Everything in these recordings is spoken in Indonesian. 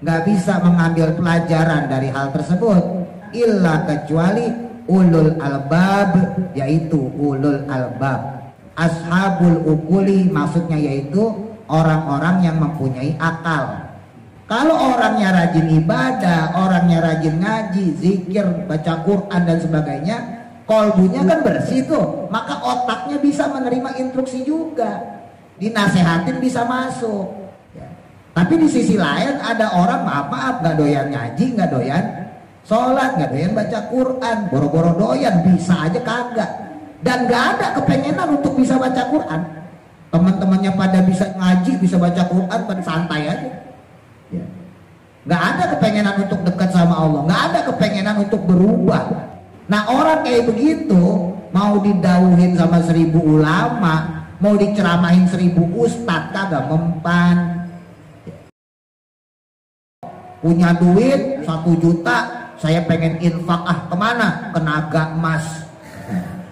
nggak bisa mengambil pelajaran dari hal tersebut illa kecuali ulul albab, yaitu ulul albab. Ashabul ukuli maksudnya yaitu orang-orang yang mempunyai akal. Kalau orangnya rajin ibadah, orangnya rajin ngaji, zikir, baca Quran dan sebagainya, kolbunya kan bersih tuh, maka otaknya bisa menerima instruksi juga, dinasehatin bisa masuk ya. Tapi di sisi lain ada orang maaf gak doyan ngaji, gak doyan sholat, gak doyan baca Quran, boro-boro doyan, bisa aja kagak, dan gak ada kepengenan untuk bisa baca Quran. Teman-temannya pada bisa ngaji, bisa baca Quran, pada santai aja ya. Gak ada kepengenan untuk dekat sama Allah, gak ada kepengenan untuk berubah. Nah orang kayak begitu mau didauhin sama 1000 ulama, mau diceramahin 1000 ustadz, kagak mempan. Punya duit 1 juta, saya pengen infak, kemana? Ke Naga Emas.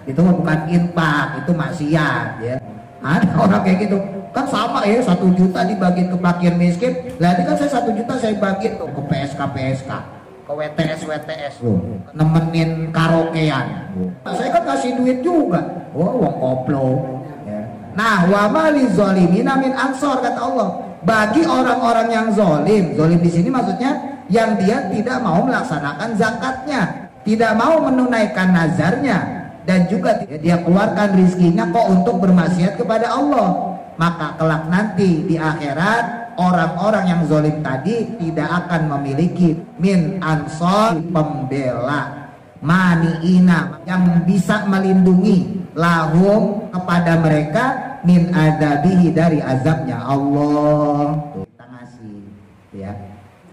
Itu bukan infak, itu maksiat ya. Ada orang kayak gitu, kan sama ya, 1 juta dibagiin ke fakir miskin. Lah ini kan saya 1 juta saya bagiin tuh ke PSK, ke WTS nemenin karaokean. Saya kan kasih duit juga. Wong koplo ya. Nah, wa mali zalimina min ansor, kata Allah. Bagi orang-orang yang zalim di sini maksudnya yang dia tidak mau melaksanakan zakatnya, tidak mau menunaikan nazarnya, dan juga dia keluarkan rizkinya kok untuk bermaksiat kepada Allah. Maka kelak nanti di akhirat orang-orang yang zalim tadi tidak akan memiliki min ansor, pembela, maniina, yang bisa melindungi lahum kepada mereka min adabihi, dari azabnya Allah. Tuh, kita ngasih ya.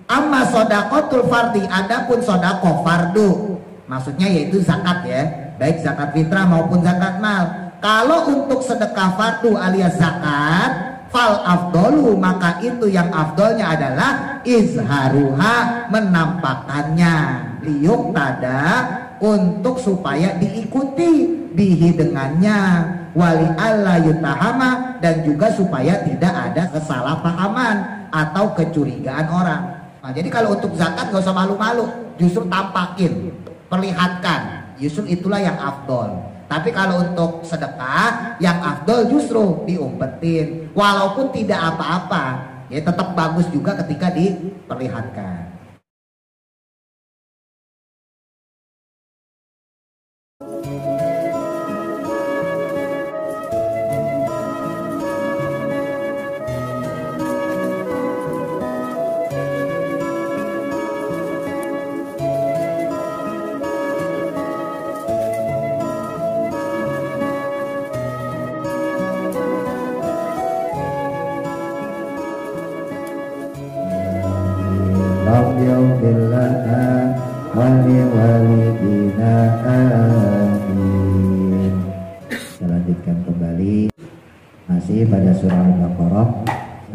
Amma sodakotul fardi, adapun sodako fardu maksudnya yaitu zakat ya, baik zakat fitrah maupun zakat mal. Kalau untuk sedekah fardu alias zakat, fal afdolu, maka itu yang afdolnya adalah izharuha, menampakkannya, liyuk tada, untuk supaya diikuti, bihi dengannya, wali alla yutahama, dan juga supaya tidak ada kesalahpahaman atau kecurigaan orang. Nah, jadi kalau untuk zakat gak usah malu-malu, justru tampakin, perlihatkan, justru itulah yang afdol. Tapi kalau untuk sedekah, yang afdol justru diumpetin, walaupun tidak apa-apa, ya tetap bagus juga ketika diperlihatkan. Lanjutkan kembali masih pada surah Al-Baqarah,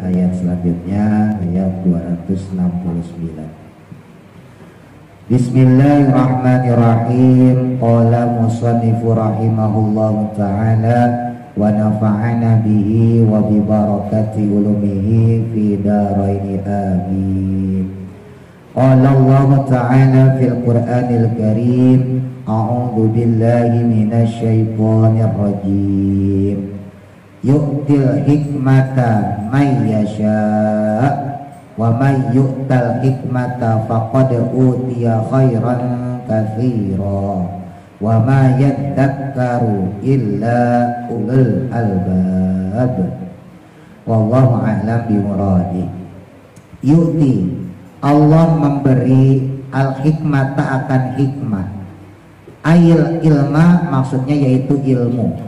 ayat selanjutnya ayat 269. Bismillahirrahmanirrahim. Qala musannifu rahimahullahu ta'ala wa nafa'ana bihi wa bi barakati ulumihi fi daraini amin. Qala Allah ta'ala fil Qur'anil Karim, a'udzu billahi minasy syaithanir rajim. Yu'til hikmata may yasha' wa may yu'tal hikmata faqad utiya khairan katsira wa ma yadhakkaru illa ulul albab. Wallahu a'lam bimuradi. Yu'ti, Allah memberi al-hikmata akan hikmah. Ail ilma maksudnya yaitu ilmu.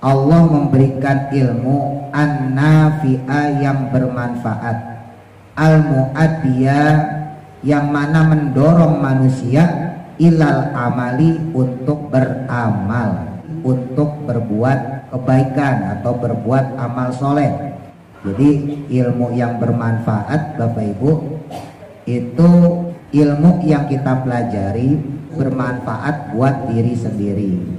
Allah memberikan ilmu an-nafi'a yang bermanfaat, al-mu'addiya yang mana mendorong manusia ilal amali untuk beramal, untuk berbuat kebaikan atau berbuat amal soleh. Jadi ilmu yang bermanfaat Bapak Ibu itu ilmu yang kita pelajari bermanfaat buat diri sendiri.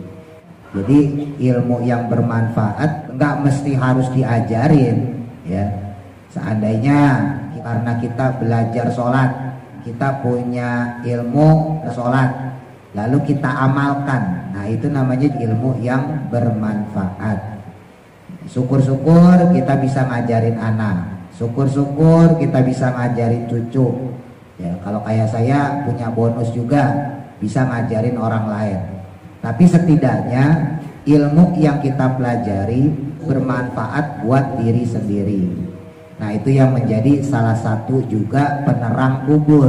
Jadi ilmu yang bermanfaat nggak mesti harus diajarin ya. Seandainya karena kita belajar sholat, kita punya ilmu sholat, lalu kita amalkan. Nah itu namanya ilmu yang bermanfaat. Syukur-syukur kita bisa ngajarin anak, syukur-syukur kita bisa ngajarin cucu. Ya, kalau kayak saya punya bonus juga, bisa ngajarin orang lain. Tapi setidaknya ilmu yang kita pelajari bermanfaat buat diri sendiri. Nah itu yang menjadi salah satu juga penerang kubur,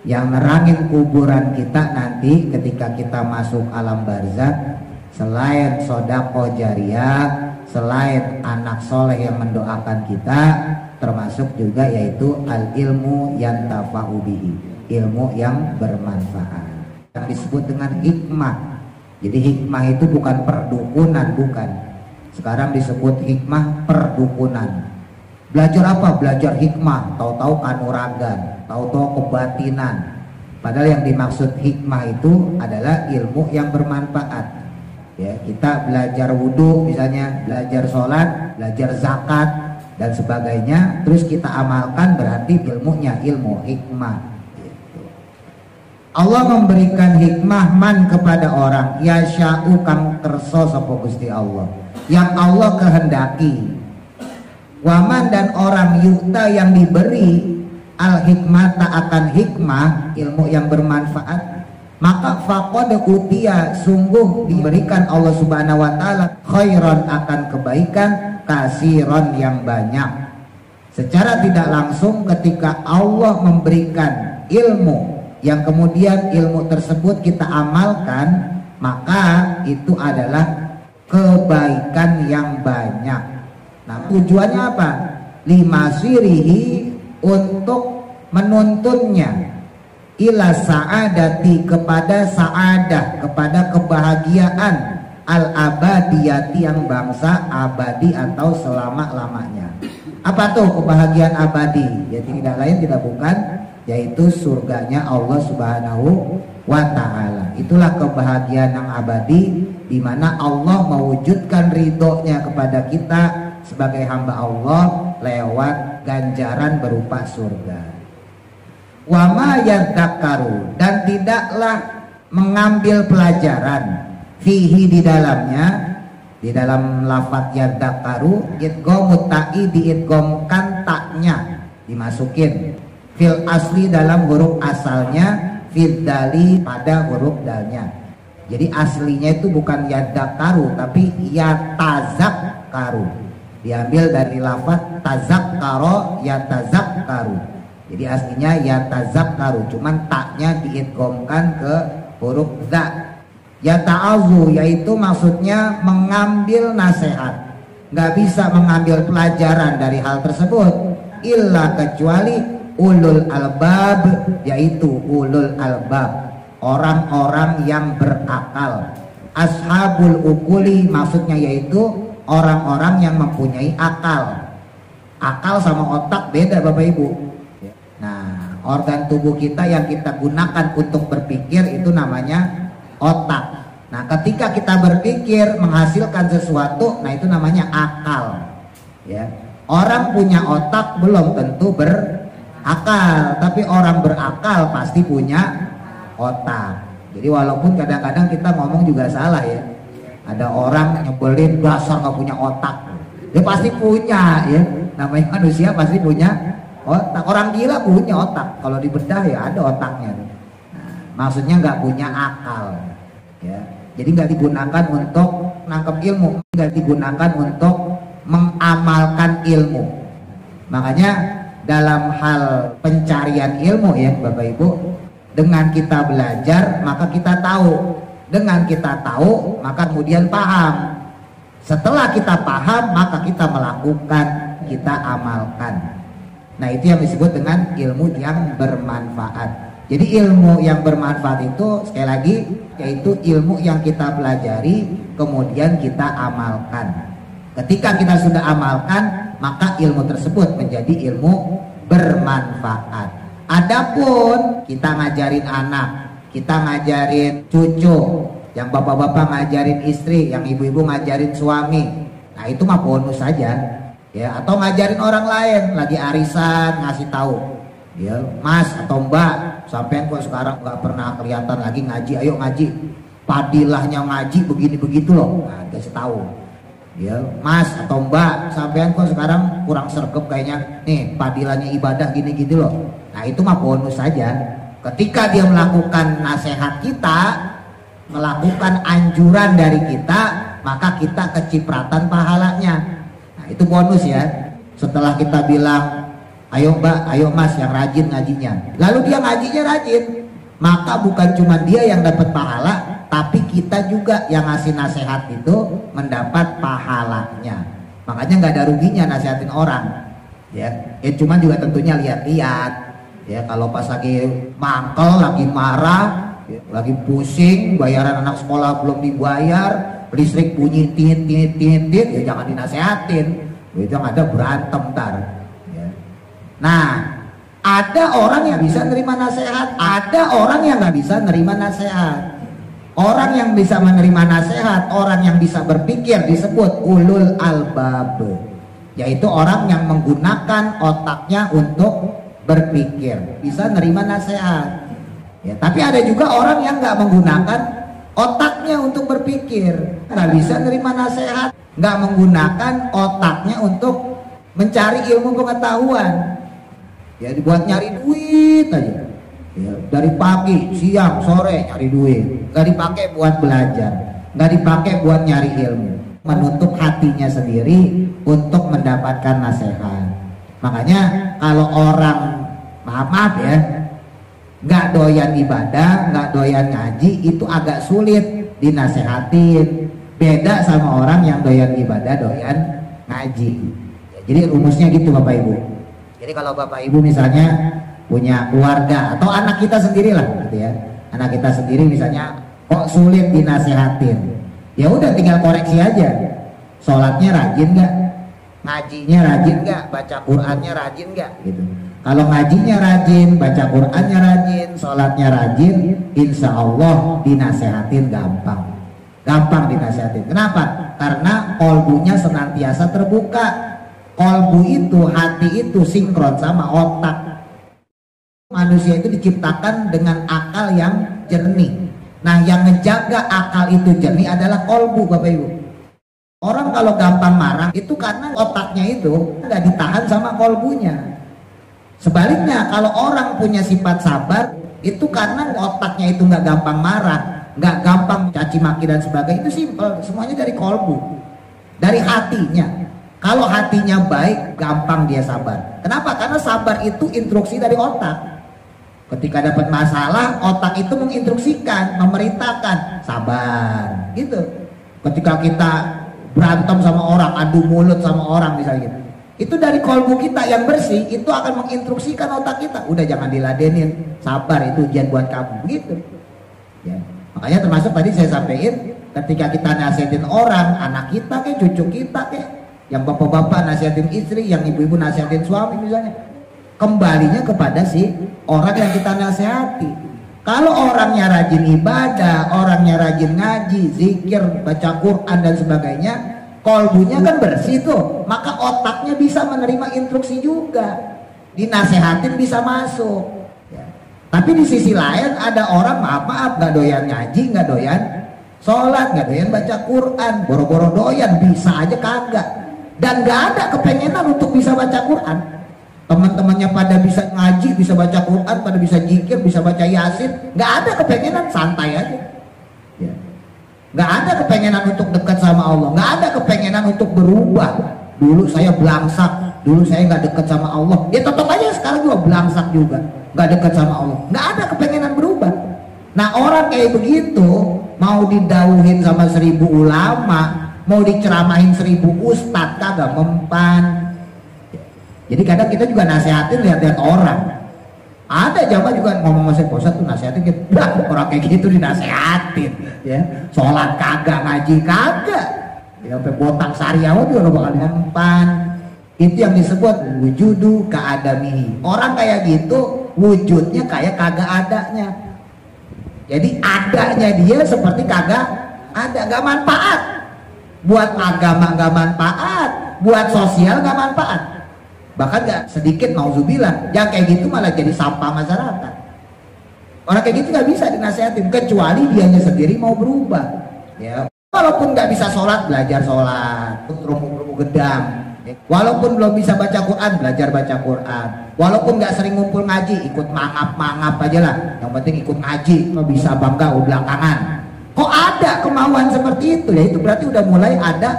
yang nerangin kuburan kita nanti ketika kita masuk alam barzakh. Selain sodaqoh jariyah, selain anak soleh yang mendoakan kita, termasuk juga yaitu al ilmu yang tafa'u bihi, ilmu yang bermanfaat, yang disebut dengan hikmah. Jadi hikmah itu bukan perdukunan, bukan. Sekarang disebut hikmah perdukunan. Belajar apa? Belajar hikmah, tahu-tahu kanuragan, tahu-tahu kebatinan. Padahal yang dimaksud hikmah itu adalah ilmu yang bermanfaat. Ya, kita belajar wudhu misalnya, belajar sholat, belajar zakat dan sebagainya, terus kita amalkan, berarti ilmunya ilmu hikmah. Gitu. Allah memberikan hikmah man kepada orang yasya'u kang kerso sapa Gusti Allah, yang Allah kehendaki. Waman dan orang yukta yang diberi al hikmata akan hikmah, ilmu yang bermanfaat, maka faqad utiya, sungguh diberikan Allah Subhanahu wa taala khairan akan kebaikan kasiron yang banyak. Secara tidak langsung ketika Allah memberikan ilmu yang kemudian ilmu tersebut kita amalkan, maka itu adalah kebaikan yang banyak. Nah, tujuannya apa? Limasirihi, untuk menuntunnya, ila sa'adati, kepada sa'adah, kepada kebahagiaan, al abadiyati, yang bangsa abadi atau selama-lamanya. Apa tuh kebahagiaan abadi? Ya tidak lain tidak bukan yaitu surganya Allah Subhanahu wa ta'ala. Itulah kebahagiaan yang abadi, di mana Allah mewujudkan ridhonya kepada kita sebagai hamba Allah lewat ganjaran berupa surga. Wa ma yadzakkaru, dan tidaklah mengambil pelajaran, fihi, di dalamnya, di dalam lafaz yadzakkaru, idghamu ta'i, diidghamkan taknya, dimasukin fil asli, dalam huruf asalnya, fil dali, pada huruf dalnya. Jadi aslinya itu bukan yadzakkaru tapi yatazakkaru, diambil dari lafaz tazakkara yatazakkaru. Jadi aslinya yatazakkaru, cuman taknya diidghamkan ke huruf za. Yata'azu, yaitu maksudnya mengambil nasihat. Nggak bisa mengambil pelajaran dari hal tersebut illa, kecuali ulul albab, yaitu ulul albab, orang-orang yang berakal. Ashabul ukuli, maksudnya yaitu orang-orang yang mempunyai akal. Akal sama otak beda Bapak Ibu. Nah, organ tubuh kita yang kita gunakan untuk berpikir itu namanya otak. Nah, ketika kita berpikir menghasilkan sesuatu, nah itu namanya akal. Ya. Orang punya otak belum tentu berakal, tapi orang berakal pasti punya otak. Jadi walaupun kadang-kadang kita ngomong juga salah ya. Ada orang nyebelin, dasar nggak punya otak. Dia pasti punya ya. Namanya manusia pasti punya otak. Orang gila punya otak. Kalau dibedah ya ada otaknya. Nah, maksudnya nggak punya akal. Ya. Jadi nggak digunakan untuk nangkep ilmu, nggak digunakan untuk mengamalkan ilmu. Makanya dalam hal pencarian ilmu ya Bapak Ibu, dengan kita belajar maka kita tahu. Dengan kita tahu maka kemudian paham. Setelah kita paham maka kita melakukan, kita amalkan. Nah itu yang disebut dengan ilmu yang bermanfaat. Jadi ilmu yang bermanfaat itu sekali lagi yaitu ilmu yang kita pelajari kemudian kita amalkan. Ketika kita sudah amalkan maka ilmu tersebut menjadi ilmu bermanfaat. Adapun kita ngajarin anak, kita ngajarin cucu, yang bapak-bapak ngajarin istri, yang ibu-ibu ngajarin suami, nah itu mah bonus saja. ya, atau ngajarin orang lain lagi arisan ngasih tahu, ya, Mas atau Mbak, sampean kok sekarang nggak pernah kelihatan lagi ngaji, ayo ngaji, padilahnya ngaji begini begitu loh, nah, kasih tahu, ya, Mas atau Mbak, sampean kok sekarang kurang sergap kayaknya, nih padilahnya ibadah gini gitu loh. Nah itu mah bonus saja. Ketika dia melakukan nasihat kita, melakukan anjuran dari kita, maka kita kecipratan pahalanya. Nah itu bonus ya. Setelah kita bilang, ayo Mbak, ayo Mas yang rajin ngajinya, lalu dia ngajinya rajin, maka bukan cuma dia yang dapat pahala, tapi kita juga yang ngasih nasihat itu mendapat pahalanya. Makanya nggak ada ruginya nasihatin orang, ya. Cuma juga tentunya lihat-lihat, ya. Kalau pas lagi mangkel, lagi marah, lagi pusing, bayaran anak sekolah belum dibayar, listrik bunyi tit, ya jangan dinasehatin, itu yang ada berantem ntar. Ya. Nah, ada orang yang bisa nerima nasihat, ada orang yang nggak bisa nerima nasihat. Orang yang bisa menerima nasihat, orang yang bisa berpikir disebut ulul albab, yaitu orang yang menggunakan otaknya untuk berpikir, bisa nerima nasihat. Ya, tapi ada juga orang yang nggak menggunakan otaknya untuk berpikir, nggak bisa nerima nasihat, nggak menggunakan otaknya untuk mencari ilmu pengetahuan. Ya dibuat nyari duit aja. Ya, dari pagi, siang, sore nyari duit, nggak dipakai buat belajar, nggak dipakai buat nyari ilmu, menutup hatinya sendiri untuk mendapatkan nasihat. Makanya kalau orang maaf ya, nggak doyan ibadah, nggak doyan ngaji, itu agak sulit dinasehatin. Beda sama orang yang doyan ibadah, doyan ngaji. Ya, jadi rumusnya gitu Bapak Ibu. Jadi kalau Bapak Ibu misalnya punya keluarga atau anak kita sendirilah gitu ya, anak kita sendiri misalnya kok sulit dinasehatin, ya udah tinggal koreksi aja. Sholatnya rajin nggak, ngajinya rajin nggak, baca Qurannya rajin nggak gitu. Kalau ngajinya rajin, baca Qurannya rajin, sholatnya rajin, insya Allah dinasehatin gampang, gampang dinasehatin. Kenapa? Karena kolbunya senantiasa terbuka. Kolbu itu, hati itu sinkron sama otak. Manusia itu diciptakan dengan akal yang jernih. Nah yang ngejaga akal itu jernih adalah kolbu Bapak Ibu. Orang kalau gampang marah itu karena otaknya itu nggak ditahan sama kolbunya. Sebaliknya kalau orang punya sifat sabar itu karena otaknya itu nggak gampang marah, nggak gampang caci maki dan sebagainya. Itu simpel, semuanya dari kolbu, dari hatinya. Kalau hatinya baik, gampang dia sabar. Kenapa? Karena sabar itu instruksi dari otak. Ketika dapat masalah, otak itu menginstruksikan, memerintahkan sabar, gitu. Ketika kita berantem sama orang, adu mulut sama orang misalnya gitu, itu dari kolbu kita yang bersih, itu akan menginstruksikan otak kita, udah jangan diladenin, sabar, itu ujian buat kamu, gitu. Ya. Makanya termasuk tadi saya sampaikan, ketika kita nasihatin orang, anak kita kayak cucu kita kayak, yang bapak-bapak nasihatin istri, yang ibu-ibu nasihatin suami misalnya, kembalinya kepada si orang yang kita nasihati. Kalau orangnya rajin ibadah, orangnya rajin ngaji, zikir, baca Quran dan sebagainya, kolbunya kan bersih tuh, maka otaknya bisa menerima instruksi juga, dinasehatin bisa masuk ya. Tapi di sisi lain ada orang maaf nggak doyan ngaji, nggak doyan sholat, nggak doyan baca Quran, boro-boro doyan, bisa aja kagak, dan nggak ada kepengenan untuk bisa baca Quran. Teman-temannya pada bisa ngaji, bisa baca Quran, pada bisa zikir, bisa baca Yasin, nggak ada kepengenan, santai aja ya. Nggak ada kepengenan untuk dekat sama Allah, nggak ada kepengenan untuk berubah. Dulu saya belangsak, dulu saya nggak dekat sama Allah, ya tetap aja sekarang juga belangsak juga, nggak dekat sama Allah, nggak ada kepengenan berubah. Nah orang kayak begitu mau didauhin sama 1000 ulama, mau diceramahin 1000 ustadz, kagak mempan. Jadi kadang kita juga nasihatin lihat-lihat orang. Ada jamaah juga ngomong sama Ustaz tuh nasihatin gitu. Nah, orang kayak gitu dinasehatin ya. Sholat kagak, ngaji kagak. Ya sampai botak sariawa juga bakal mempan. Itu yang disebut wujudu ka'adamihi. Orang kayak gitu wujudnya kayak kagak adanya. Jadi adanya dia seperti kagak ada, gak manfaat. Buat agama gak manfaat, buat sosial nggak manfaat, bahkan nggak sedikit nauzubillah yang kayak gitu malah jadi sampah masyarakat. Orang kayak gitu nggak bisa dinasehatin kecuali dianya sendiri mau berubah. Ya, walaupun nggak bisa sholat, belajar sholat, rumu gedam. Walaupun belum bisa baca Quran, belajar baca Quran. Walaupun nggak sering ngumpul ngaji, ikut mangap aja lah. Yang penting ikut ngaji, nggak bisa bangga belakangan. Kok ada kemauan seperti itu? Ya itu berarti udah mulai ada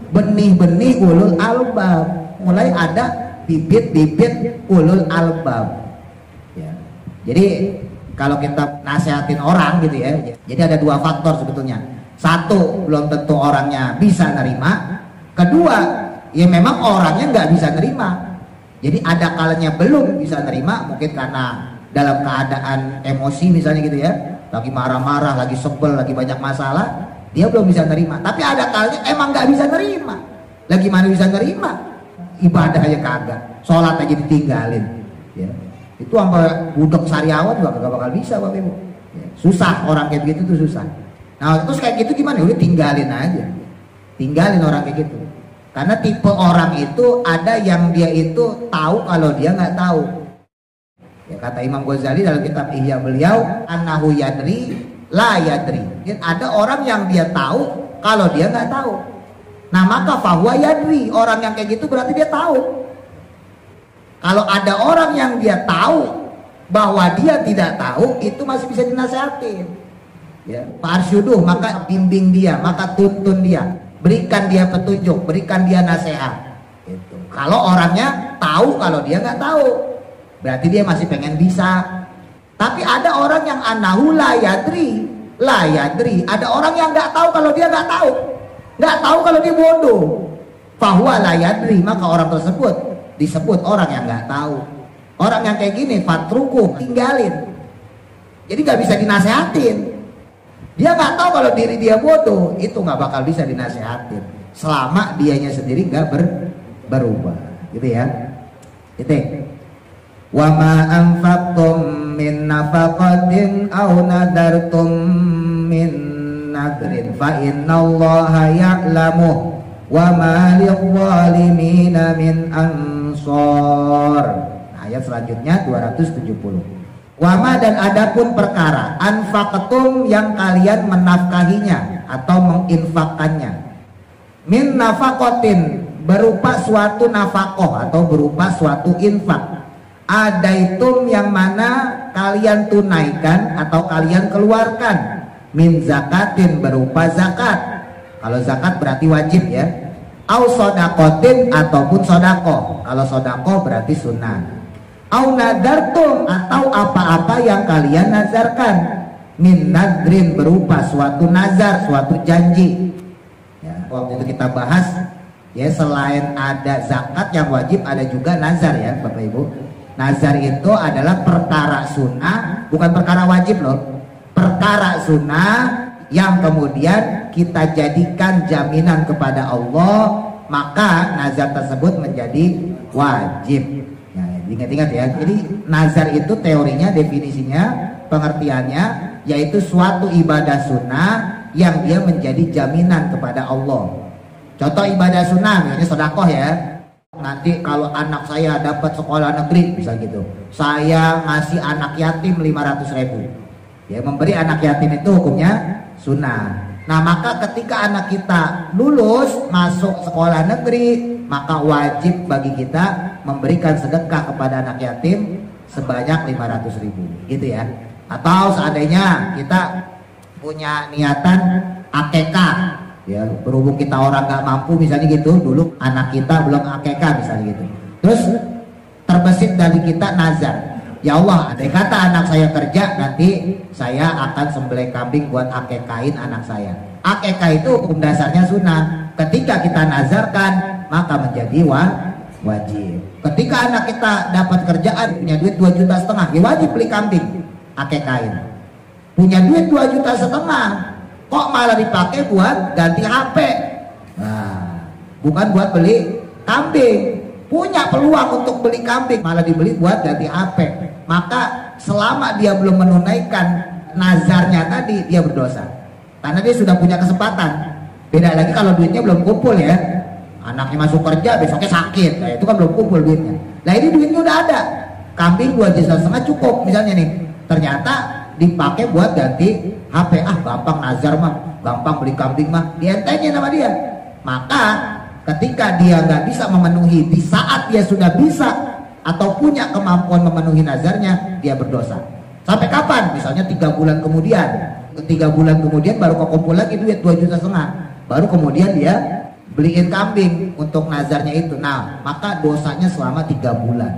benih-benih ulul albab, mulai ada bibit-bibit ulul albab. Ya. Jadi kalau kita nasehatin orang gitu ya, jadi ada dua faktor sebetulnya. Satu, belum tentu orangnya bisa nerima. Kedua, ya memang orangnya nggak bisa nerima. Jadi ada kalanya belum bisa nerima, mungkin karena dalam keadaan emosi misalnya gitu ya, lagi marah-marah, lagi sebel, lagi banyak masalah, dia belum bisa nerima. Tapi ada kalanya emang nggak bisa nerima. Lagi mana bisa nerima? Ibadah aja kagak, sholat aja ditinggalin. Ya. Itu sampai budak sariawan juga gak bakal bisa Bapak Ibu. Ya. Susah orang kayak begitu tuh susah. Nah terus kayak gitu gimana? Udah tinggalin aja, tinggalin orang kayak gitu. Karena tipe orang itu ada yang dia itu tahu kalau dia nggak tahu. Ya, kata Imam Ghazali dalam kitab Ihya beliau, annahu yadri la yadri. Ada orang yang dia tahu kalau dia nggak tahu. Nah maka fahuwa yadri, orang yang kayak gitu berarti dia tahu. Kalau ada orang yang dia tahu bahwa dia tidak tahu, itu masih bisa dinasehatin. Ya, farsyuduh, maka bimbing dia, maka tuntun dia, berikan dia petunjuk, berikan dia nasihat. Gitu. Kalau orangnya tahu kalau dia nggak tahu, berarti dia masih pengen bisa. Tapi ada orang yang anahu la yadri, la yadri. Ada orang yang nggak tahu kalau dia nggak tahu, nggak tahu kalau dia bodoh. Fahuwa la yadri, maka orang tersebut disebut orang yang nggak tahu. Orang yang kayak gini, fatruku, tinggalin. Jadi nggak bisa dinasehatin. Dia nggak tahu kalau diri dia bodoh, itu nggak bakal bisa dinasehatin. Selama dianya sendiri nggak berubah, gitu ya. Itu. Wa ma anfaqtum min nafaqatin aw nadartum min nadrin fa innallaha ya'lamu wa ma lidh-dhalimina min ansar. Ayat selanjutnya 270. Wama dan adapun perkara anfaqtum yang kalian menafkahinya atau menginfakkannya, min nafaqatin berupa suatu nafkah atau berupa suatu infak, adaitum yang mana kalian tunaikan atau kalian keluarkan, min zakatin berupa zakat. Kalau zakat berarti wajib ya. Au sodakotin ataupun sodako. Kalau sodako berarti sunnah. Au nadartum atau apa-apa yang kalian nazarkan, min nadrin berupa suatu nazar, suatu janji. Ya, waktu itu kita bahas ya, selain ada zakat yang wajib ada juga nazar ya Bapak Ibu. Nazar itu adalah perkara sunnah, bukan perkara wajib loh. Perkara sunnah yang kemudian kita jadikan jaminan kepada Allah, maka nazar tersebut menjadi wajib. Ingat-ingat ya, jadi nazar itu teorinya, definisinya, pengertiannya yaitu suatu ibadah sunnah yang dia menjadi jaminan kepada Allah. Contoh ibadah sunnah, misalnya sedekah ya. Nanti kalau anak saya dapat sekolah negeri, bisa gitu, saya ngasih anak yatim 500.000. Ya, memberi anak yatim itu hukumnya sunnah. Nah maka ketika anak kita lulus masuk sekolah negeri, maka wajib bagi kita memberikan sedekah kepada anak yatim sebanyak 500.000, gitu ya. Atau seandainya kita punya niatan akekah, ya berhubung kita orang nggak mampu misalnya gitu, dulu anak kita belum akekah misalnya gitu, terus terbesit dari kita nazar, ya Allah, andai kata anak saya kerja, nanti saya akan sembelih kambing buat akekahin anak saya. Akekah itu hukum dasarnya sunnah. Ketika kita nazarkan, maka menjadi wajib. Ketika anak kita dapat kerjaan, punya duit 2,5 juta, ya wajib beli kambing, akekahin. Punya duit 2,5 juta, kok malah dipakai buat ganti HP? Nah, bukan buat beli kambing. Punya peluang untuk beli kambing, malah dibeli buat ganti HP. Maka selama dia belum menunaikan nazarnya tadi, dia berdosa. Karena dia sudah punya kesempatan. Beda lagi kalau duitnya belum kumpul ya. anaknya masuk kerja besoknya sakit, nah itu kan belum kumpul duitnya. Nah ini duitnya udah ada, kambing 2,5 juta cukup misalnya nih, ternyata dipakai buat ganti HP. Gampang nazar mah, gampang beli kambing mah, dientengin sama dia. Maka ketika dia nggak bisa memenuhi di saat dia sudah bisa atau punya kemampuan memenuhi nazarnya, dia berdosa. Sampai kapan? Misalnya 3 bulan kemudian, 3 bulan kemudian baru kekumpul lagi duit 2,5 juta, baru kemudian dia beliin kambing untuk nazarnya itu. Nah maka dosanya selama 3 bulan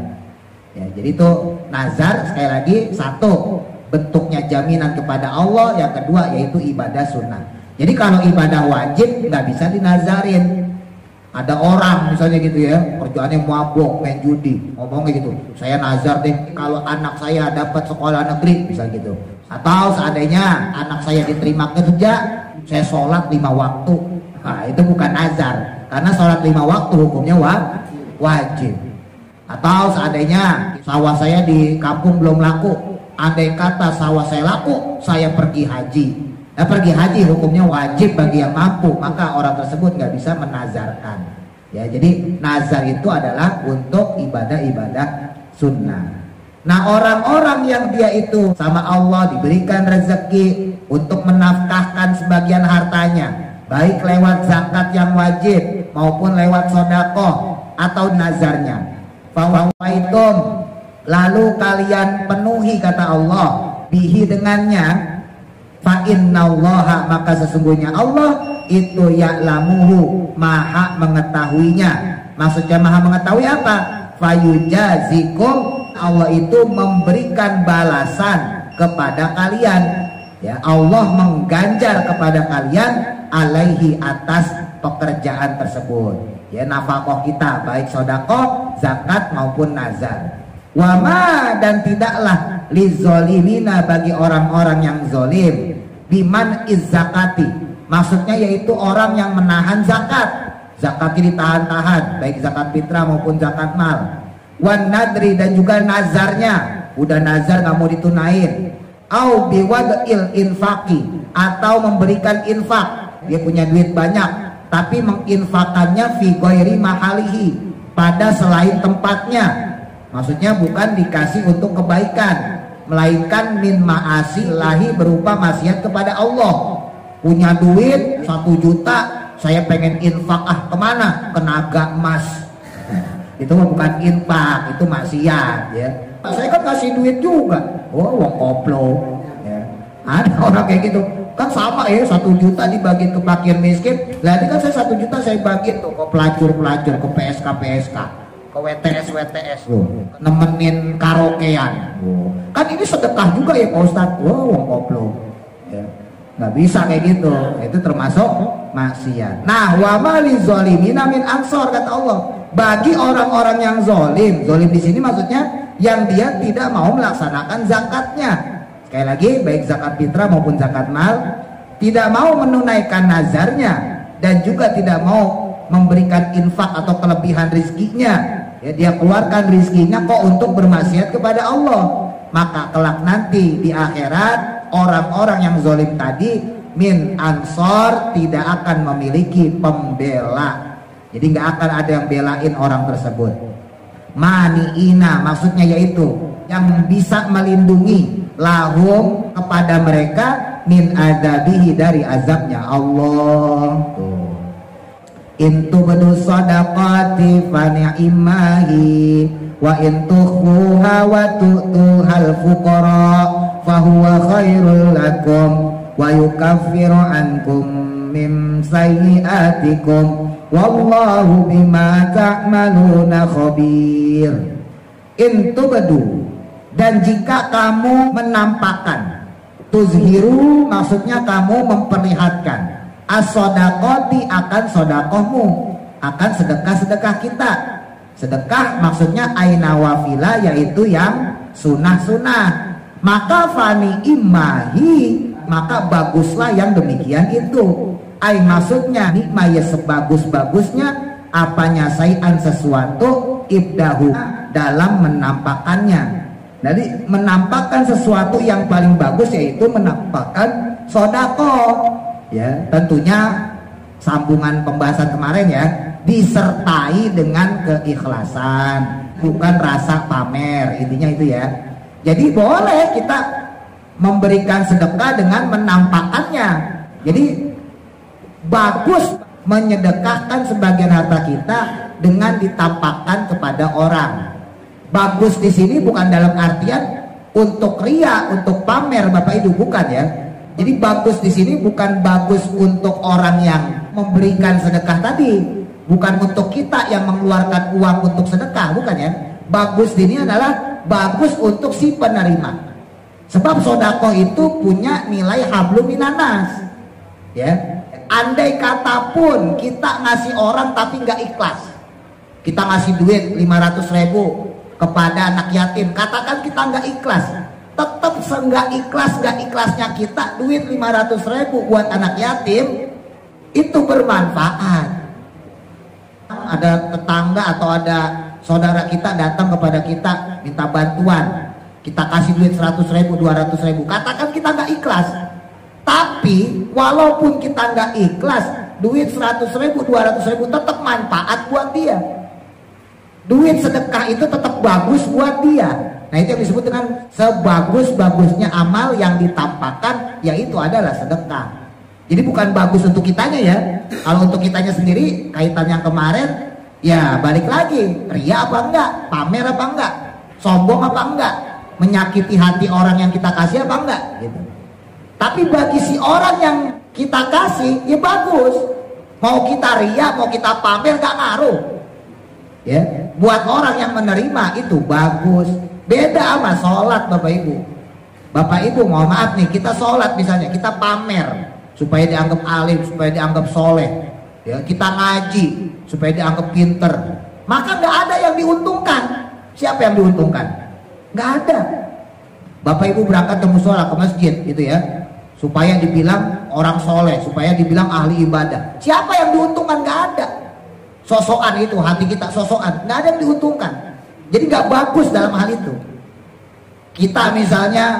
ya. Jadi itu nazar, sekali lagi, satu bentuknya jaminan kepada Allah, yang kedua yaitu ibadah sunnah. Jadi kalau ibadah wajib nggak bisa dinazarin. Ada orang misalnya gitu ya, kerjaannya mabok, main judi, ngomongnya gitu, saya nazar deh kalau anak saya dapat sekolah negeri, bisa gitu. Atau seandainya anak saya diterima kerja, saya sholat 5 waktu. Nah itu bukan nazar, karena sholat 5 waktu hukumnya wajib. Atau seandainya sawah saya di kampung belum laku, andai kata sawah saya laku, saya pergi haji. Nah, pergi haji hukumnya wajib bagi yang mampu, maka orang tersebut nggak bisa menazarkan. Ya, jadi nazar itu adalah untuk ibadah-ibadah sunnah. Nah, orang-orang yang dia itu sama Allah diberikan rezeki untuk menafkahkan sebagian hartanya, baik lewat zakat yang wajib maupun lewat sedekah atau nazarnya. Fawaitum, lalu kalian penuhi kata Allah bihi dengannya. Fa innallaha, maka sesungguhnya Allah itu ya'lamuhu, maha mengetahuinya. Maksudnya maha mengetahui apa? Fayujazikum, Allah itu memberikan balasan kepada kalian. Ya, Allah mengganjar kepada kalian alaihi, atas pekerjaan tersebut. Ya, nafkah kita baik sedekah, zakat maupun nazar. Wama, dan tidaklah lizolimina, bagi orang-orang yang zolim, biman izzakati, maksudnya yaitu orang yang menahan zakat. Zakatnya ditahan-tahan, baik zakat fitrah maupun zakat mal. Wan nadri, dan juga nazarnya, udah nazar nggak mau ditunain. Au biwadil infaki, atau memberikan infak, dia punya duit banyak tapi menginfakannya fi ghairi mahalihi, pada selain tempatnya. Maksudnya bukan dikasih untuk kebaikan, melainkan min ma'asi lahi, berupa maksiat kepada Allah. Punya duit 1 juta, saya pengen infak, kemana? Ke naga emas. Itu bukan infak, itu maksiat ya. Saya kan kasih duit juga, wong koplo ya. Ada orang kayak gitu, kan sama ya, 1 juta dibagiin ke fakir miskin. Lah ini kan saya 1 juta saya bagiin tuh ke pelacur-pelacur, ke PSK, ke WTS, nemenin karaokean. Kan ini sedekah juga ya Pak Ustadz. Wong koplo ya. Nggak bisa kayak gitu, itu termasuk maksiat. Nah, wa mali zolimina min ansor, kata Allah, bagi orang-orang yang zolim. Zolim di sini maksudnya yang dia tidak mau melaksanakan zakatnya. Sekali lagi, baik zakat fitrah maupun zakat mal, tidak mau menunaikan nazarnya, dan juga tidak mau memberikan infak atau kelebihan rizkinya. Ya, dia keluarkan rizkinya kok untuk bermaksiat kepada Allah. Maka kelak nanti di akhirat, orang-orang yang zolim tadi min ansor, tidak akan memiliki pembela. Jadi nggak akan ada yang belain orang tersebut. Mani'ina, maksudnya yaitu yang bisa melindungi lahum, kepada mereka, min adabihi, dari azabnya Allah. Intu bedu sadaqati fani'imahi, wa intukhfuha wa tu'tuhal fuqara fahuwa khairul lakum wa yukaffiru ankum min sayyiatikum wallahu bima ta'maluna khabir. Intu bedu, dan jika kamu menampakkan, tuzhiru maksudnya kamu memperlihatkan, as-sodaqoti, akan sodakohmu, akan sedekah-sedekah kita. Sedekah maksudnya aina wafila, yaitu yang sunnah-sunnah. Maka fani imahi, maka baguslah yang demikian itu. Ai maksudnya nikmah ya, sebagus-bagusnya apanya, sayan sesuatu, ibdahu, dalam menampakkannya. Jadi menampakkan sesuatu yang paling bagus yaitu menampakkan sodako. Ya, tentunya sambungan pembahasan kemarin ya, disertai dengan keikhlasan, bukan rasa pamer, intinya itu ya. Jadi boleh kita memberikan sedekah dengan menampakkannya. Jadi bagus menyedekahkan sebagian harta kita dengan ditampakkan kepada orang. Bagus di sini bukan dalam artian untuk ria, untuk pamer Bapak Ibu, bukan ya. Jadi bagus di sini bukan bagus untuk orang yang memberikan sedekah tadi, bukan untuk kita yang mengeluarkan uang untuk sedekah, bukan ya. Bagus di sini adalah bagus untuk si penerima. Sebab sodako itu punya nilai hablum minanas, ya. Andai kata pun kita ngasih orang tapi nggak ikhlas, kita ngasih duit 500.000 kepada anak yatim, katakan kita nggak ikhlas, tetap nggak ikhlasnya kita duit 500.000 buat anak yatim itu bermanfaat. Ada tetangga atau ada saudara kita datang kepada kita minta bantuan, kita kasih duit 100.000, 200.000, katakan kita nggak ikhlas. Tapi walaupun kita nggak ikhlas, duit 100.000, 200.000 tetap manfaat buat dia. Duit sedekah itu tetap bagus buat dia. Nah itu yang disebut dengan sebagus-bagusnya amal yang ditampakkan, yaitu adalah sedekah. Jadi bukan bagus untuk kitanya ya. Kalau untuk kitanya sendiri, kaitan yang kemarin, ya balik lagi, ria apa enggak, pamer apa enggak, sombong apa enggak, menyakiti hati orang yang kita kasih apa enggak gitu. Tapi bagi si orang yang kita kasih, ya bagus. Mau kita ria, mau kita pamer, gak ngaruh. Ya, buat orang yang menerima itu bagus. Beda sama sholat Bapak Ibu. Bapak Ibu mohon maaf nih, kita sholat misalnya, kita pamer supaya dianggap alim, supaya dianggap soleh. Ya, kita ngaji supaya dianggap pinter. Maka gak ada yang diuntungkan. Siapa yang diuntungkan? Gak ada. Bapak Ibu berangkat ke musola, ke masjid gitu ya, supaya dibilang orang soleh, supaya dibilang ahli ibadah. Siapa yang diuntungkan? Gak ada. Sosokan itu, hati kita sosokan, gak ada yang diuntungkan. Jadi gak bagus dalam hal itu. Kita misalnya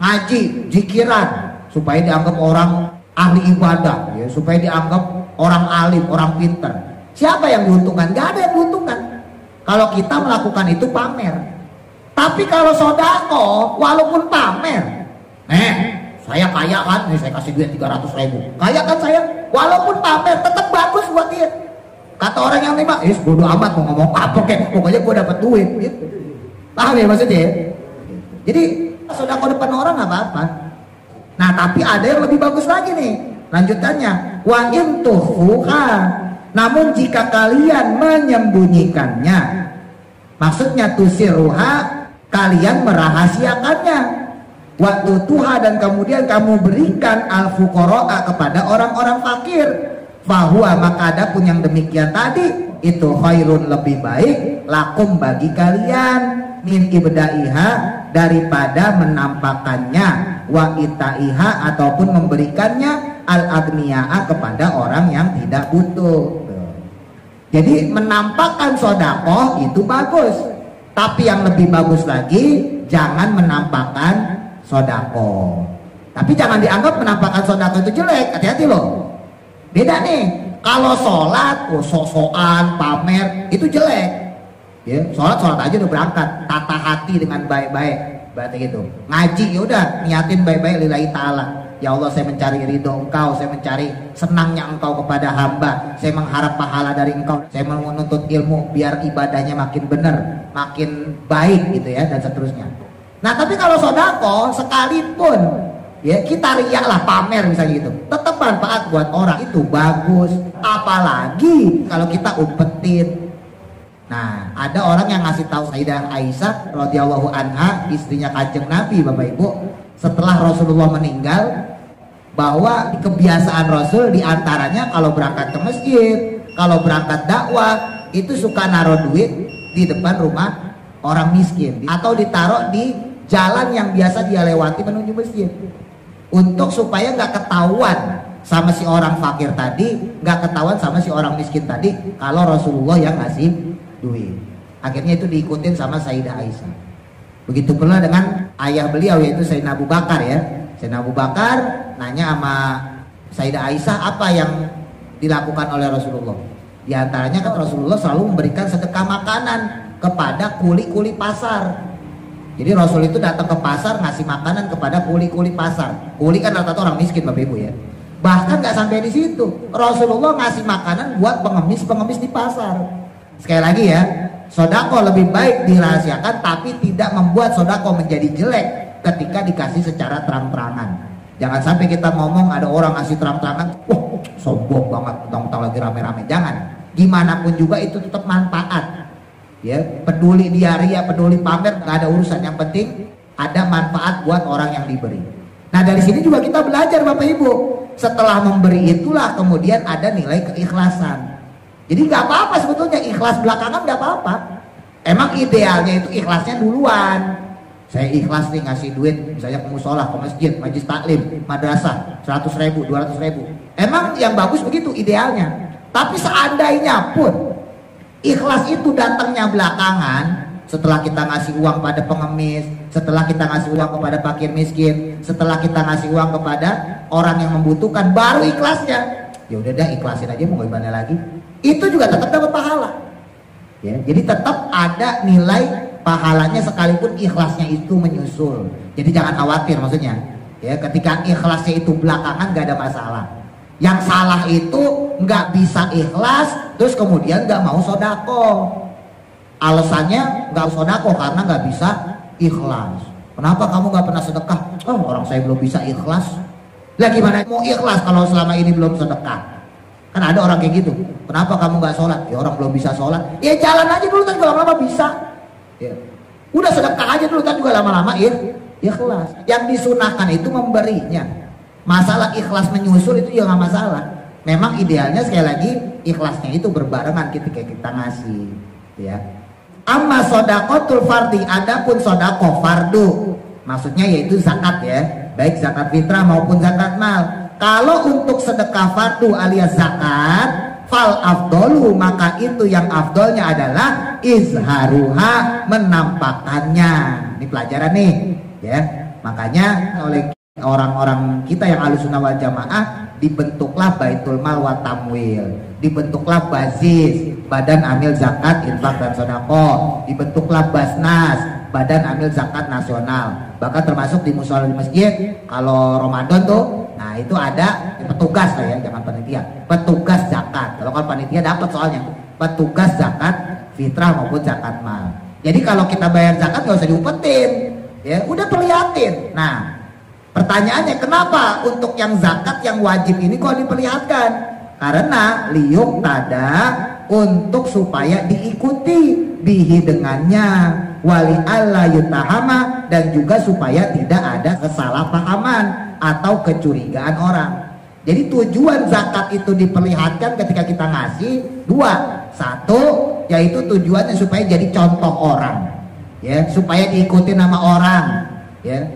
ngaji, zikiran, supaya dianggap orang ahli ibadah, ya, supaya dianggap orang alim, orang pinter. Siapa yang diuntungkan? Gak ada yang diuntungkan. Kalau kita melakukan itu pamer. Tapi kalau sodako, walaupun pamer, saya kaya kan, saya kasih duit 300.000, kaya kan saya, walaupun pamer tetap bagus buat dia. Kata orang yang terima, bodo amat mau ngomong apa kek, pokoknya gue dapat duit gitu. Paham ya maksudnya ya? Jadi sodako depan orang nggak apa-apa. Nah tapi ada yang lebih bagus lagi nih lanjutannya, wa in tukhfuha, namun jika kalian menyembunyikannya, maksudnya tusiruha, kalian merahasiakannya, waktu tuha, dan kemudian kamu berikan al-fuqara'a kepada orang-orang fakir, bahwa maka ada pun yang demikian tadi itu khairun, lebih baik, lakum, bagi kalian, min ibda'iha, daripada menampakkannya, wa itaiha, ataupun memberikannya, al-agniya'a, kepada orang yang tidak butuh. Jadi menampakkan sodakoh itu bagus, tapi yang lebih bagus lagi jangan menampakkan sodako. Tapi jangan dianggap menampakkan sodako itu jelek, hati-hati loh. Beda nih, kalau sholat, sok-sokan, pamer, itu jelek. Ya, sholat aja udah berangkat, tata hati dengan baik-baik, berarti gitu. Ngaji ya udah niatin baik-baik lillahi ta'ala. Ya Allah, saya mencari ridho Engkau, saya mencari senangnya Engkau kepada hamba, saya mengharap pahala dari Engkau, saya mau menuntut ilmu biar ibadahnya makin benar, makin baik gitu ya, dan seterusnya. Nah tapi kalau sodako sekalipun ya kita riak lah, pamer misalnya gitu, tetap manfaat buat orang itu bagus. Apalagi kalau kita umpetin. Nah ada orang yang ngasih tahu Sayyidah Aisyah radhiyallahu anha, istrinya Kanjeng Nabi Bapak Ibu, setelah Rasulullah meninggal, bahwa kebiasaan Rasul diantaranya kalau berangkat ke masjid, kalau berangkat dakwah, itu suka naruh duit di depan rumah orang miskin, atau ditaruh di jalan yang biasa dia lewati menuju masjid, untuk supaya nggak ketahuan sama si orang fakir tadi, nggak ketahuan sama si orang miskin tadi kalau Rasulullah yang ngasih duit. Akhirnya itu diikutin sama Sayyidah Aisyah. Begitu pula dengan ayah beliau, yaitu Sayyidina Abu Bakar ya. Sayyidina Abu Bakar nanya sama Sayyidah Aisyah apa yang dilakukan oleh Rasulullah. Di antaranya kan Rasulullah selalu memberikan sedekah makanan kepada kuli-kuli pasar. Jadi Rasul itu datang ke pasar ngasih makanan kepada kuli-kuli pasar. Kuli kan rata-rata orang miskin Bapak Ibu ya. Bahkan nggak sampai di situ, Rasulullah ngasih makanan buat pengemis-pengemis di pasar. Sekali lagi ya, sodako lebih baik dirahasiakan, tapi tidak membuat sodako menjadi jelek ketika dikasih secara terang-terangan. Jangan sampai kita ngomong ada orang ngasih terang-terangan, wah sombong banget, tentang lagi rame-rame. Jangan. Gimana pun juga itu tetap manfaat. Ya, peduli diaria, peduli pamer, nggak ada urusan. Yang penting ada manfaat buat orang yang diberi. Nah dari sini juga kita belajar Bapak Ibu. Setelah memberi itulah kemudian ada nilai keikhlasan. Jadi nggak apa-apa sebetulnya ikhlas belakangan, nggak apa-apa. Emang idealnya itu ikhlasnya duluan. Saya ikhlas nih ngasih duit misalnya ke musola, ke masjid, majelis taklim, madrasah 100.000, 200.000. Emang yang bagus begitu idealnya. Tapi seandainya pun ikhlas itu datangnya belakangan, setelah kita ngasih uang pada pengemis, setelah kita ngasih uang kepada fakir miskin, setelah kita ngasih uang kepada orang yang membutuhkan, baru ikhlasnya. Ya udah dah ikhlasin aja, mau gimana lagi? Itu juga tetap dapat pahala. Ya, jadi tetap ada nilai pahalanya sekalipun ikhlasnya itu menyusul. Jadi jangan khawatir maksudnya. Ya, ketika ikhlasnya itu belakangan gak ada masalah. Yang salah itu nggak bisa ikhlas, terus kemudian nggak mau sodako. Alasannya nggak sodako karena nggak bisa ikhlas. Kenapa kamu nggak pernah sedekah? Oh, orang saya belum bisa ikhlas. Lah gimana mau ikhlas kalau selama ini belum sedekah? Kan ada orang kayak gitu. Kenapa kamu nggak sholat? Ya orang belum bisa sholat. Ya jalan aja dulu, kan juga lama-lama bisa. Ya. Udah sedekah aja dulu, kan juga lama-lama ikhlas. Yang disunahkan itu memberinya. Masalah ikhlas menyusul itu ya nggak masalah. Memang idealnya sekali lagi ikhlasnya itu berbarengan ketika kita ngasih, ya. Amma sodakotul fardi, adapun sodako fardu, maksudnya yaitu zakat ya, baik zakat fitrah maupun zakat mal. Kalau untuk sedekah fardu alias zakat, fal afdolu, maka itu yang afdolnya adalah izharuha, menampakkannya. Ini pelajaran nih, ya. Makanya oleh orang-orang kita yang Ahlussunnah wal Jamaah dibentuklah Baitul Mal wa Tamwil, dibentuklah Bazis, Badan Amil Zakat Infak dan Sedekah, dibentuklah Basnas, Badan Amil Zakat Nasional. Bahkan termasuk di musola di masjid kalau Ramadan tuh, nah itu ada petugas lah ya, jangan panitia, petugas zakat. Kalau kan panitia dapat soalnya petugas zakat fitrah maupun zakat mal. Jadi kalau kita bayar zakat nggak usah diumpetin, ya udah perlihatin. Nah, pertanyaannya kenapa untuk yang zakat yang wajib ini kok diperlihatkan? Karena liyuk tada, untuk supaya diikuti bihi dengannya, wali alla yutahama, dan juga supaya tidak ada kesalahpahaman atau kecurigaan orang. Jadi tujuan zakat itu diperlihatkan ketika kita ngasih dua. Satu, yaitu tujuannya supaya jadi contoh orang, ya, supaya diikuti nama orang, ya.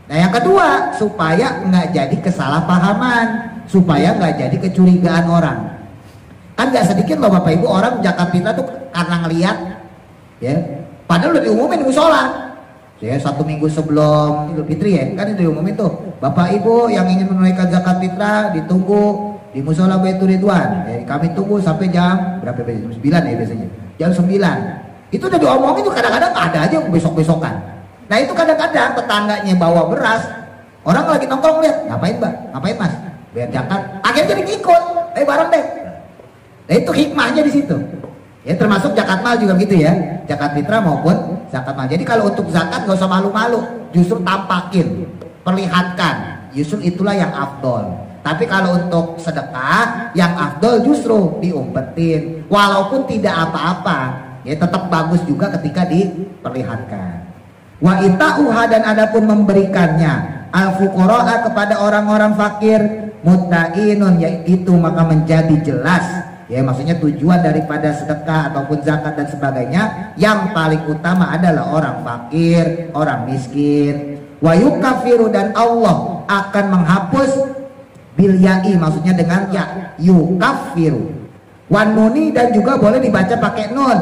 Nah yang kedua, supaya nggak jadi kesalahpahaman, supaya nggak jadi kecurigaan orang. Kan nggak sedikit loh Bapak Ibu orang zakat fitrah tuh karena ngelihat, ya, padahal udah diumumin di musola, ya, 1 minggu sebelum Idul Fitri ya, kan itu diumumin tuh, Bapak Ibu yang ingin menunaikan zakat fitrah ditunggu di musola Baitur Ridwan, ya, kami tunggu sampai jam berapa biasanya? Jam 9 ya biasanya, jam 9. Itu udah diomongin tuh, kadang-kadang ada aja yang besok-besokan. Nah itu kadang-kadang tetangganya bawa beras, orang lagi nongkrong lihat, ngapain Mbak, ngapain Mas, biar zakat, akhirnya jadi ikut, bareng deh. Nah itu hikmahnya di situ. Ya termasuk zakat mal juga gitu ya, zakat fitrah maupun zakat mal. Jadi kalau untuk zakat nggak usah malu-malu, justru tampakin, perlihatkan, justru itulah yang afdol. Tapi kalau untuk sedekah, yang afdol justru diumpetin, walaupun tidak apa-apa, ya tetap bagus juga ketika diperlihatkan. Wa ita'uha, dan adapun memberikannya al-fuqara'a kepada orang-orang fakir, mutta'inun, yaitu maka menjadi jelas, ya maksudnya tujuan daripada sedekah ataupun zakat dan sebagainya yang paling utama adalah orang fakir, orang miskin. Wa yukafiru, dan Allah akan menghapus bil ya'i, maksudnya dengan ya, yukafiru. Wan nuni, dan juga boleh dibaca pakai nun,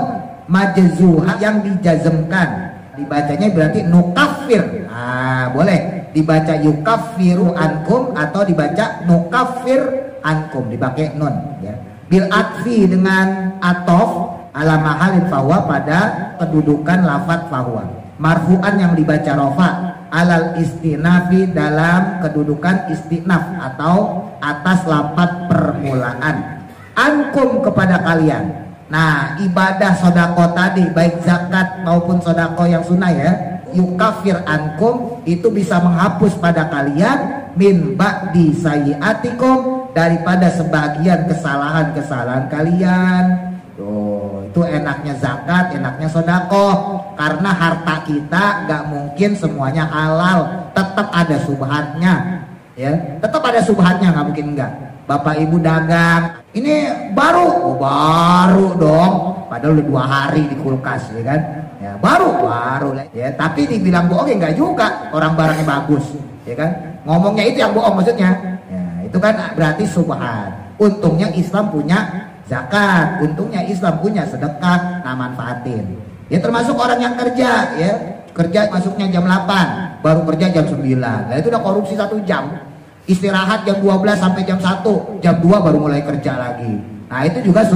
majzuha, yang dijazmkan, dibacanya berarti nukafir. Nah, boleh dibaca yukafiru ankum atau dibaca nukafir ankum, dipakai nun, ya. bil atfi dengan atof ala mahalin fahuwa pada kedudukan lafadz fahuwa, marfu'an yang dibaca rofa alal istinafi dalam kedudukan istinaf atau atas lafadz permulaan, ankum kepada kalian. Nah, ibadah sodako tadi baik zakat maupun sodako yang sunnah ya, yukafir ankum itu bisa menghapus pada kalian min ba'di sayyiatikum daripada sebagian kesalahan-kesalahan kalian. Tuh, itu enaknya zakat, enaknya sodako, karena harta kita gak mungkin semuanya halal, tetap ada subhatnya ya, tetap ada subhatnya, nggak mungkin enggak. Bapak ibu dagang, ini baru, oh, baru dong, padahal udah 2 hari di kulkas ya kan, ya baru ya, tapi dibilang bohong ya enggak juga, orang barangnya bagus ya kan, ngomongnya itu yang bohong maksudnya ya, itu kan berarti subhat. Untungnya Islam punya zakat, untungnya Islam punya sedekah, nah manfaatin ya, termasuk orang yang kerja ya, kerja masuknya jam 8 baru kerja jam 9, nah itu udah korupsi 1 jam. Istirahat jam 12 sampai jam 1, jam 2 baru mulai kerja lagi. Nah itu juga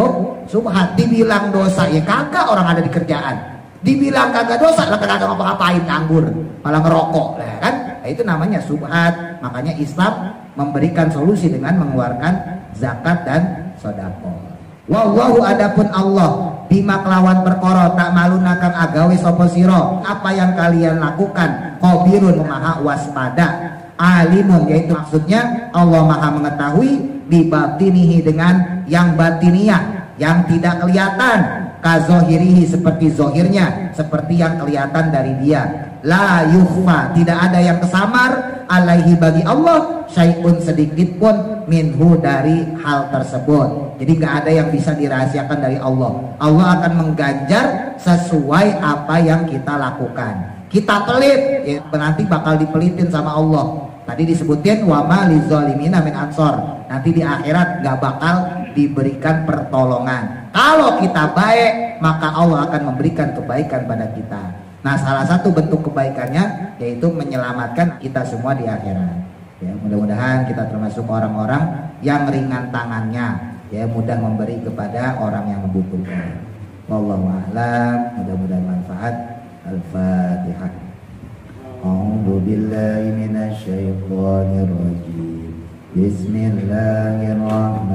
subhat. Dibilang dosa ya kagak, orang ada di kerjaan. Dibilang kagak dosa, lah kagak ngapa-ngapain, nganggur, malah ngerokok lah kan. Nah, itu namanya subhat. Makanya Islam memberikan solusi dengan mengeluarkan zakat dan sedekah. Wallahu adapun Allah bima kelawan perkara tak malunakan agawe sapa sira, apa yang kalian lakukan, khabirun maha waspada, alimun yaitu maksudnya Allah maha mengetahui, bibatinihi dengan yang batiniah yang tidak kelihatan, kazohirihi seperti zohirnya, seperti yang kelihatan dari dia, la yukhfa tidak ada yang kesamar, alaihi bagi Allah syai'un sedikit pun minhu dari hal tersebut. Jadi nggak ada yang bisa dirahasiakan dari Allah. Allah akan mengganjar sesuai apa yang kita lakukan. Kita pelit ya, nanti bakal dipelitin sama Allah. Tadi disebutin wama lizolimina min ansor, nanti di akhirat nggak bakal diberikan pertolongan. Kalau kita baik maka Allah akan memberikan kebaikan pada kita. Nah salah satu bentuk kebaikannya yaitu menyelamatkan kita semua di akhirat ya, mudah-mudahan kita termasuk orang-orang yang ringan tangannya ya, mudah memberi kepada orang yang membutuhkan. Wallahu a'lam, mudah-mudahan manfaat. Al-Fatihah. A'udzu billahi minasy syaithanir rajim. Bismillahirrahmanirrahim.